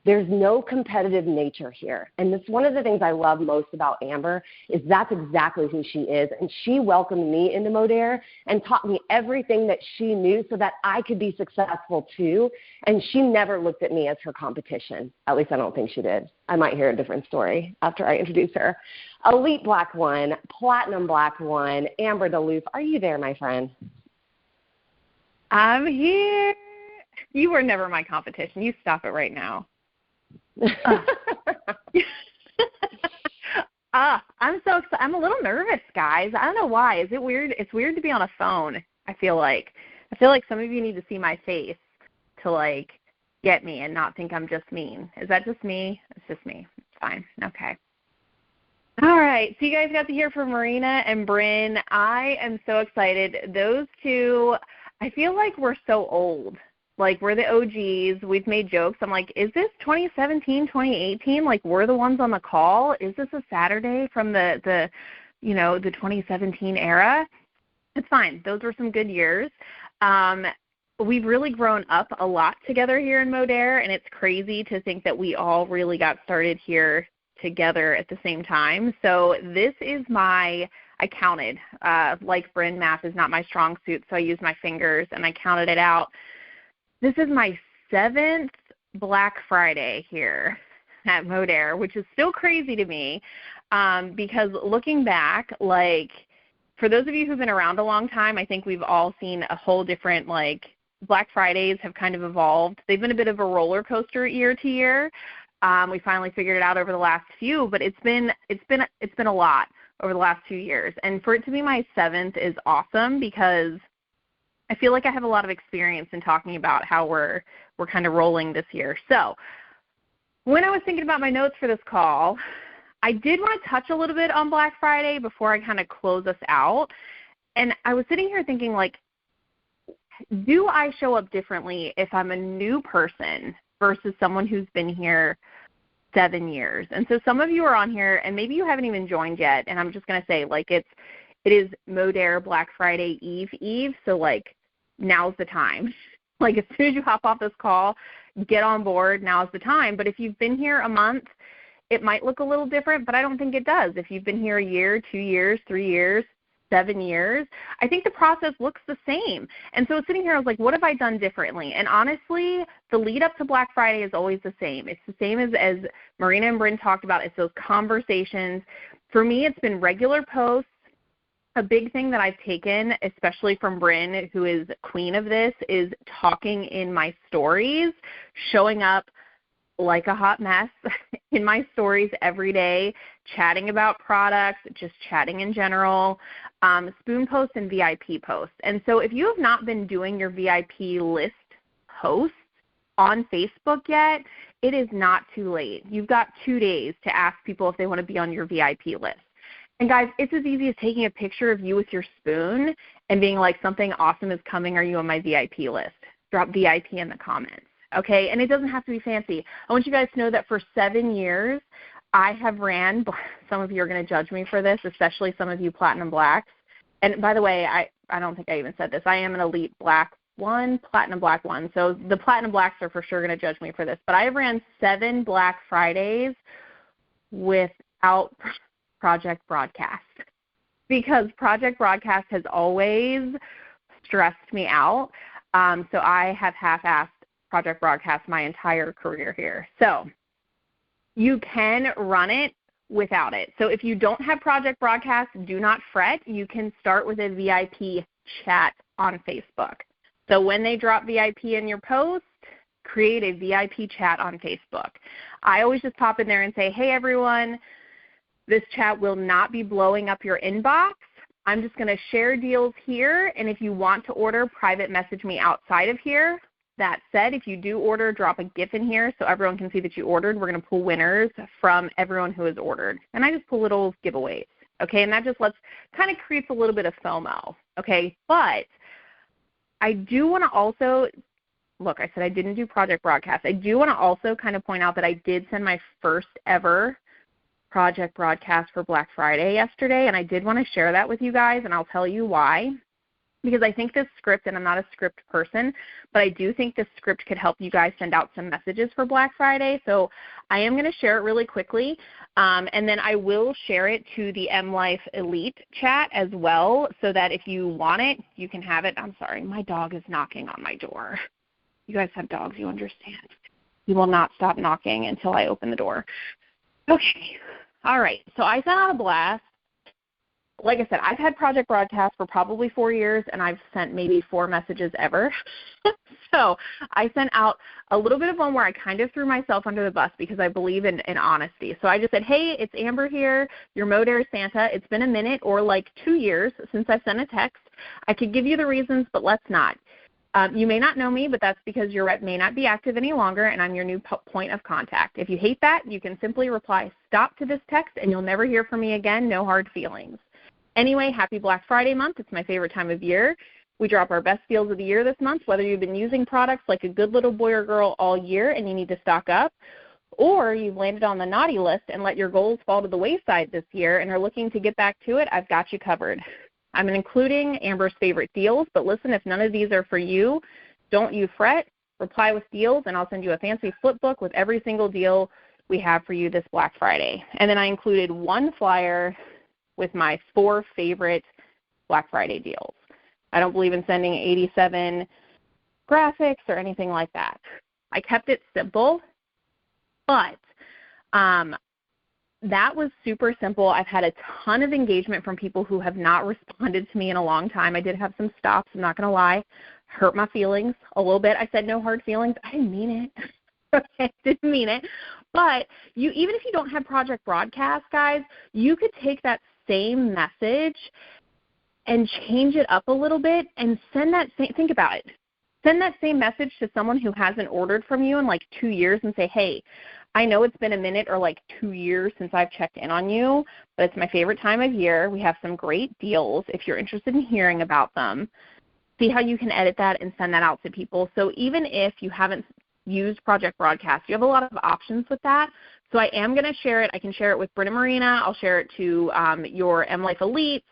There's no competitive nature here. And that's one of the things I love most about Amber is that's exactly who she is. And she welcomed me into Modere and taught me everything that she knew so that I could be successful too. And she never looked at me as her competition. At least I don't think she did. I might hear a different story after I introduce her. Elite Black 1, Platinum Black 1, Amber DeLoof. Are you there, my friend? I'm here. You were never my competition. You stop it right now. I'm so excited. I'm a little nervous, guys. I don't know why. Is it weird? It's weird to be on a phone, I feel like. I feel like some of you need to see my face to, like, get me and not think I'm just mean. Is that just me? It's just me. It's fine. Okay. All right. So you guys got to hear from Marina and Bryn. I am so excited. Those two, I feel like we're so old. Like, we're the OGs. We've made jokes. I'm like, is this 2017, 2018? Like, we're the ones on the call? Is this a Saturday from the 2017 era? It's fine. Those were some good years. We've really grown up a lot together here in Modere, and it's crazy to think that we all really got started here together at the same time. So this is I counted. Like Bryn, math is not my strong suit, so I used my fingers, and I counted it out. This is my 7th Black Friday here at Modere, which is still crazy to me because looking back, like, for those of you who've been around a long time, I think we've all seen a whole different, like, Black Fridays have kind of evolved. They've been a bit of a roller coaster year to year. We finally figured it out over the last few, but it's been a lot over the last 2 years. And for it to be my 7th is awesome because I feel like I have a lot of experience in talking about how we're kind of rolling this year. So when I was thinking about my notes for this call, I did want to touch a little bit on Black Friday before I kind of close us out. And I was sitting here thinking, like, do I show up differently if I'm a new person versus someone who's been here 7 years? And so some of you are on here, and maybe you haven't even joined yet, and I'm just going to say, like, it is Modere Black Friday Eve, so, like, now's the time. Like, as soon as you hop off this call, get on board, now's the time. But if you've been here a month, it might look a little different, but I don't think it does. If you've been here a year, 2 years, 3 years, 7 years, I think the process looks the same. And so sitting here, I was like, what have I done differently? And honestly, the lead up to Black Friday is always the same. It's the same as Marina and Bryn talked about. It's those conversations. For me, it's been regular posts. A big thing that I've taken, especially from Bryn, who is queen of this, is talking in my stories, showing up like a hot mess in my stories every day, chatting about products, just chatting in general, spoon posts and VIP posts. And so if you have not been doing your VIP list posts on Facebook yet, it is not too late. You've got 2 days to ask people if they want to be on your VIP list. And guys, it's as easy as taking a picture of you with your spoon and being like, something awesome is coming. Are you on my VIP list? Drop VIP in the comments. Okay, and it doesn't have to be fancy. I want you guys to know that for 7 years, I have ran, some of you are going to judge me for this, especially some of you Platinum Blacks. And by the way, I don't think I even said this. I am an Elite Black 1, Platinum Black 1. So the Platinum Blacks are for sure going to judge me for this. But I have ran 7 Black Fridays without Project Broadcast because Project Broadcast has always stressed me out. So I have half-assed Project Broadcast my entire career here. So you can run it without it. So if you don't have Project Broadcast, do not fret. You can start with a VIP chat on Facebook. So when they drop VIP in your post, create a VIP chat on Facebook. I always just pop in there and say, hey, everyone, this chat will not be blowing up your inbox. I'm just going to share deals here, and if you want to order, private message me outside of here. That said, if you do order, drop a GIF in here so everyone can see that you ordered. We're going to pull winners from everyone who has ordered. And I just pull little giveaways, okay? And that just kind of creates a little bit of FOMO, okay? But I do want to also, look, I said I didn't do Project Broadcast. I do want to also kind of point out that I did send my first ever Project Broadcast for Black Friday yesterday, and I did want to share that with you guys, and I'll tell you why. because I think this script, and I'm not a script person, but I do think this script could help you guys send out some messages for Black Friday. So I am going to share it really quickly, and then I will share it to the M Life Elite chat as well, so that if you want it, you can have it. I'm sorry, my dog is knocking on my door. You guys have dogs, you understand. He will not stop knocking until I open the door. Okay. All right. So I sent out a blast. Like I said, I've had Project Broadcast for probably 4 years, and I've sent maybe 4 messages ever. So I sent out a little bit of one where I kind of threw myself under the bus because I believe in honesty. So I just said, hey, it's Amber here, your Modere Santa. It's been a minute or like 2 years since I sent a text. I could give you the reasons, but let's not. You may not know me, but that's because your rep may not be active any longer, and I'm your new point of contact. If you hate that, you can simply reply, stop to this text, and you'll never hear from me again. No hard feelings. Anyway, happy Black Friday month. It's my favorite time of year. We drop our best deals of the year this month, whether you've been using products like a good little boy or girl all year and you need to stock up, or you've landed on the naughty list and let your goals fall to the wayside this year and are looking to get back to it. I've got you covered. I'm including Amber's favorite deals, but listen, if none of these are for you, don't you fret. Reply with deals, and I'll send you a fancy flip book with every single deal we have for you this Black Friday. And then I included 1 flyer with my 4 favorite Black Friday deals. I don't believe in sending 87 graphics or anything like that. I kept it simple, but that was super simple. I've had a ton of engagement from people who have not responded to me in a long time. I did have some stops, I'm not going to lie. Hurt my feelings a little bit. I said no hard feelings. I didn't mean it. Okay, didn't mean it. But even if you don't have Project Broadcast, guys, you could take that same message and change it up a little bit and send that same, think about it. Send that same message to someone who hasn't ordered from you in like 2 years and say, hey, I know it's been a minute or like 2 years since I've checked in on you, but it's my favorite time of year. We have some great deals. If you're interested in hearing about them, see how you can edit that and send that out to people. So even if you haven't used Project Broadcast, you have a lot of options with that. So I am going to share it. I can share it with Brynna Marina. I'll share it to your M Life Elites.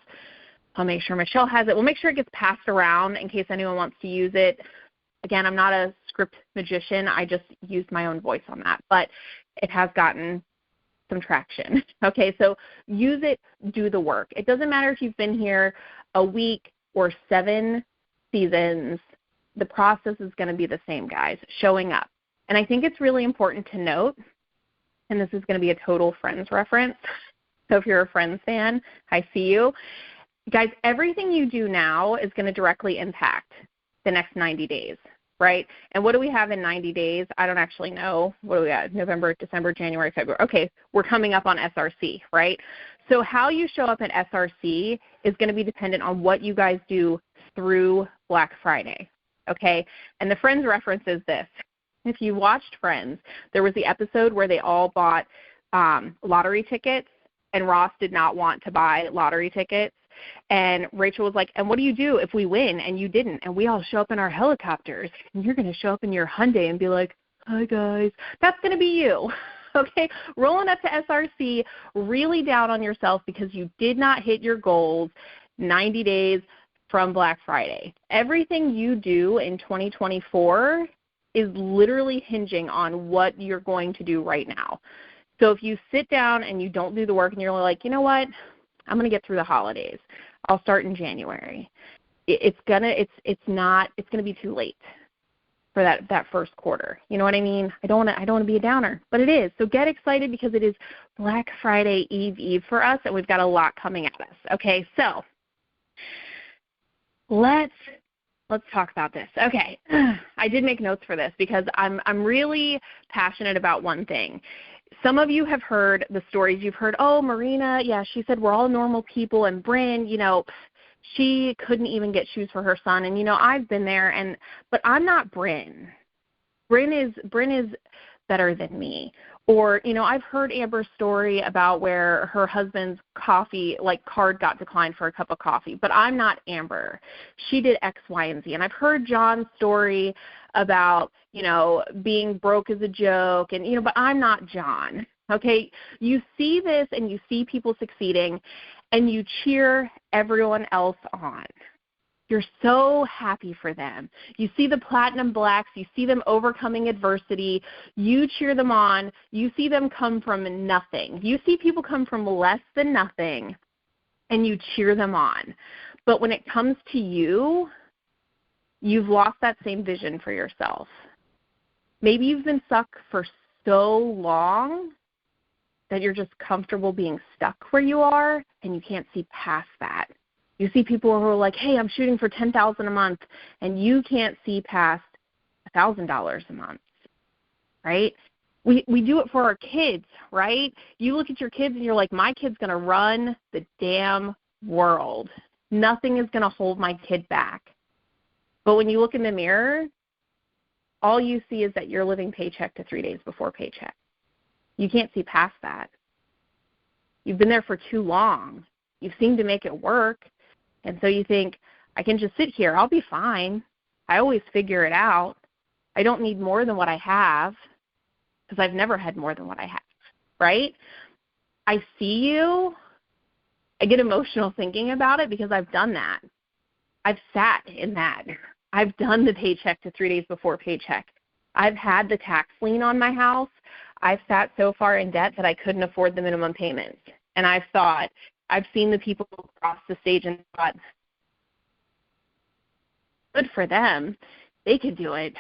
I'll make sure Michelle has it. We'll make sure it gets passed around in case anyone wants to use it. Again, I'm not a script magician. I just used my own voice on that, but it has gotten some traction. Okay, so use it, do the work. It doesn't matter if you've been here a week or 7 seasons. The process is going to be the same, guys, showing up. And I think it's really important to note, and this is going to be a total Friends reference, so if you're a Friends fan, I see you. Guys, everything you do now is going to directly impact the next 90 days, right? And what do we have in 90 days? I don't actually know. What do we got? November, December, January, February. Okay, we're coming up on SRC, right? So how you show up at SRC is going to be dependent on what you guys do through Black Friday, okay? And the Friends reference is this. If you watched Friends, there was the episode where they all bought lottery tickets, and Ross did not want to buy lottery tickets. And Rachel was like, and what do you do if we win and you didn't? And we all show up in our helicopters, and you're going to show up in your Hyundai and be like, hi, guys. That's going to be you, okay? Rolling up to SRC, really down on yourself because you did not hit your goals 90 days from Black Friday. Everything you do in 2024 is literally hinging on what you're going to do right now. So if you sit down and you don't do the work and you're like, you know what? I'm going to get through the holidays. I'll start in January. It's going to be too late for that first quarter. You know what I mean? I don't want to be a downer, but it is. So get excited because it is Black Friday Eve for us, and we've got a lot coming at us. Okay, so let's talk about this. Okay, I did make notes for this because I'm really passionate about one thing. Some of you have heard the stories. You've heard, oh, Marina, yeah, she said we're all normal people, and Bryn, she couldn't even get shoes for her son. And, I've been there, but I'm not Bryn. Bryn is better than me. Or, I've heard Amber's story about where her husband's coffee, card got declined for a cup of coffee, but I'm not Amber. She did X, Y, and Z. And I've heard John's story about, being broke as a joke, and, but I'm not John, okay? You see this and you see people succeeding, and you cheer everyone else on. You're so happy for them. You see the platinum blacks. You see them overcoming adversity. You cheer them on. You see them come from nothing. You see people come from less than nothing, and you cheer them on. But when it comes to you, you've lost that same vision for yourself. Maybe you've been stuck for so long that you're just comfortable being stuck where you are, and you can't see past that. You see people who are like, hey, I'm shooting for $10,000 a month, and you can't see past $1,000 a month, right? We do it for our kids, right? You look at your kids and you're like, my kid's going to run the damn world. Nothing is going to hold my kid back. But when you look in the mirror, all you see is that you're living paycheck to 3 days before paycheck. You can't see past that. You've been there for too long. You've seemed to make it work. And so you think, I can just sit here. I'll be fine. I always figure it out. I don't need more than what I have because I've never had more than what I have, right? I see you. I get emotional thinking about it because I've done that. I've sat in that. I've done the paycheck to 3 days before paycheck. I've had the tax lien on my house. I've sat so far in debt that I couldn't afford the minimum payments. And I've seen the people across the stage and thought, good for them. They can do it.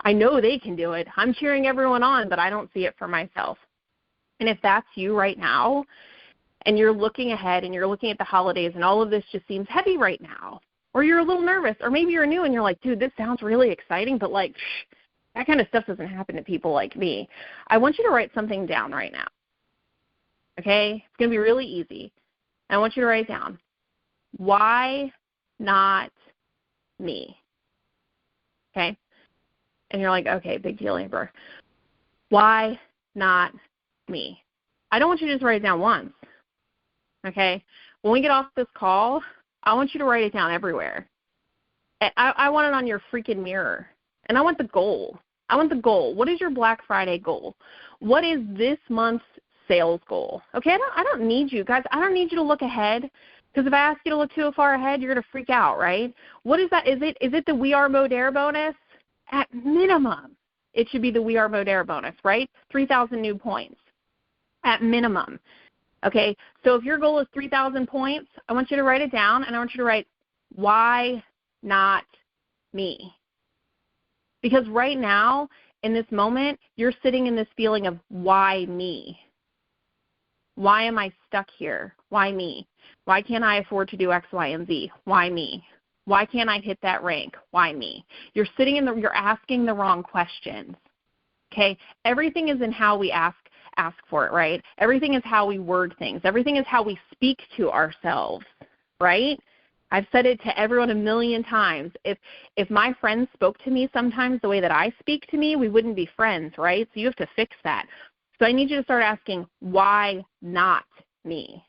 I know they can do it. I'm cheering everyone on, but I don't see it for myself. And if that's you right now, and you're looking ahead and you're looking at the holidays and all of this just seems heavy right now, or you're a little nervous, or maybe you're new and you're like, dude, this sounds really exciting, but like, that kind of stuff doesn't happen to people like me. I want you to write something down right now. Okay? It's going to be really easy. I want you to write it down. Why not me? Okay? And you're like, okay, big deal, Amber. Why not me? I don't want you to just write it down once. Okay? When we get off this call, I want you to write it down everywhere. I want it on your freaking mirror. And I want the goal. I want the goal. What is your Black Friday goal? What is this month's sales goal? Okay, I don't need you, guys. I don't need you to look ahead, because if I ask you to look too far ahead, you're going to freak out, right? What is that? Is it the We Are Modere bonus? At minimum, it should be the We Are Modere bonus, right? 3,000 new points at minimum. Okay, so if your goal is 3,000 points, I want you to write it down, and I want you to write, why not me? Because right now, in this moment, you're sitting in this feeling of, why me? Why am I stuck here? Why me? Why can't I afford to do X, Y, and Z? Why me? Why can't I hit that rank? Why me? You're asking the wrong questions. Okay? Everything is in how we ask for it, right? Everything is how we word things. Everything is how we speak to ourselves, right? I've said it to everyone a million times. If my friends spoke to me sometimes the way that I speak to me, we wouldn't be friends, right? So you have to fix that. So I need you to start asking, why not me?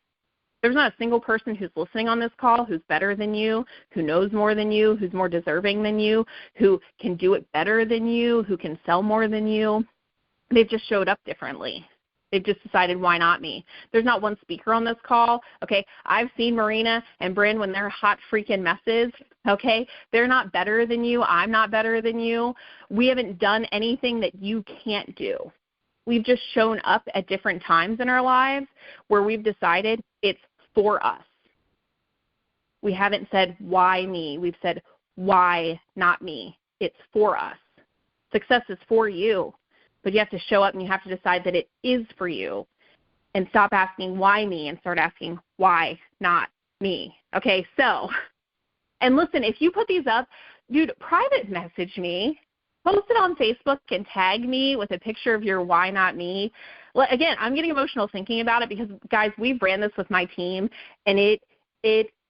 There's not a single person who's listening on this call who's better than you, who knows more than you, who's more deserving than you, who can do it better than you, who can sell more than you. They've just showed up differently. They've just decided, why not me? There's not one speaker on this call. Okay, I've seen Marina and Bryn when they're hot freaking messes. Okay, they're not better than you. I'm not better than you. We haven't done anything that you can't do. We've just shown up at different times in our lives where we've decided it's for us. We haven't said, why me? We've said, why not me? It's for us. Success is for you, but you have to show up and you have to decide that it is for you, and stop asking why me and start asking why not me. Okay, so, and listen, if you put these up, dude, private message me. Post it on Facebook and tag me with a picture of your why not me. Again, I'm getting emotional thinking about it because, guys, we've ran this with my team, and it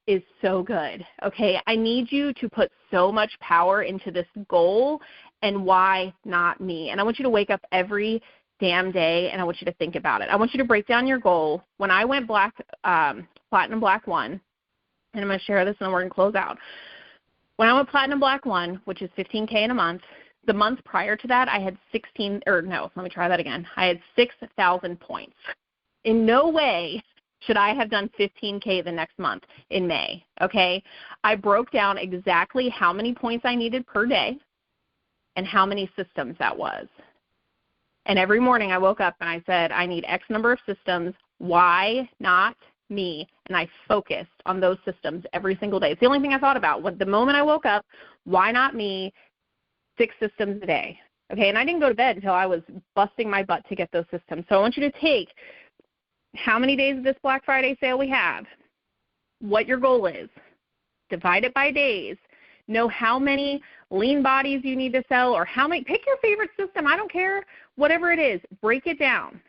is so good, okay? I need you to put so much power into this goal and why not me. And I want you to wake up every damn day, and I want you to think about it. I want you to break down your goal. When I went Platinum Black 1, and I'm going to share this and then we're going to close out. When I went Platinum Black 1, which is $15K in a month, the month prior to that, I had I had 6,000 points. In no way Should I have done 15K the next month in May? Okay. I broke down exactly how many points I needed per day and how many systems that was. And every morning I woke up and I said, I need X number of systems. Why not me? And I focused on those systems every single day. It's the only thing I thought about. The moment I woke up, why not me? 6 systems a day. Okay. And I didn't go to bed until I was busting my butt to get those systems. So I want you to take how many days of this Black Friday sale we have, what your goal is, divide it by days, know how many lean bodies you need to sell or how many, pick your favorite system, I don't care, whatever it is, break it down,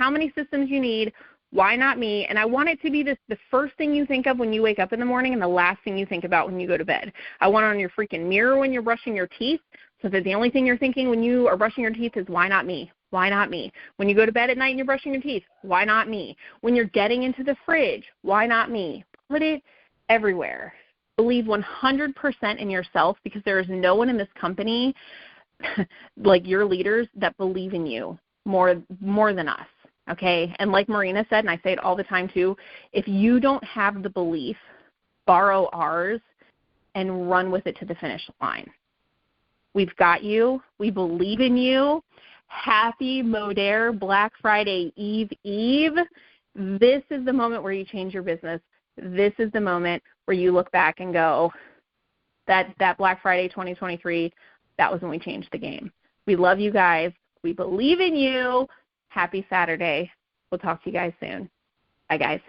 how many systems you need, why not me, and I want it to be the first thing you think of when you wake up in the morning and the last thing you think about when you go to bed. I want it on your freaking mirror when you're brushing your teeth so that the only thing you're thinking when you are brushing your teeth is why not me? Why not me? When you go to bed at night and you're brushing your teeth, why not me? When you're getting into the fridge, why not me? Put it everywhere. Believe 100% in yourself because there is no one in this company like your leaders that believe in you more than us, okay? And like Marina said, and I say it all the time too, if you don't have the belief, borrow ours and run with it to the finish line. We've got you. We believe in you. Happy Modere Black Friday Eve. This is the moment where you change your business. This is the moment where you look back and go, that Black Friday 2023, that was when we changed the game. We love you guys. We believe in you. Happy Saturday. We'll talk to you guys soon. Bye, guys.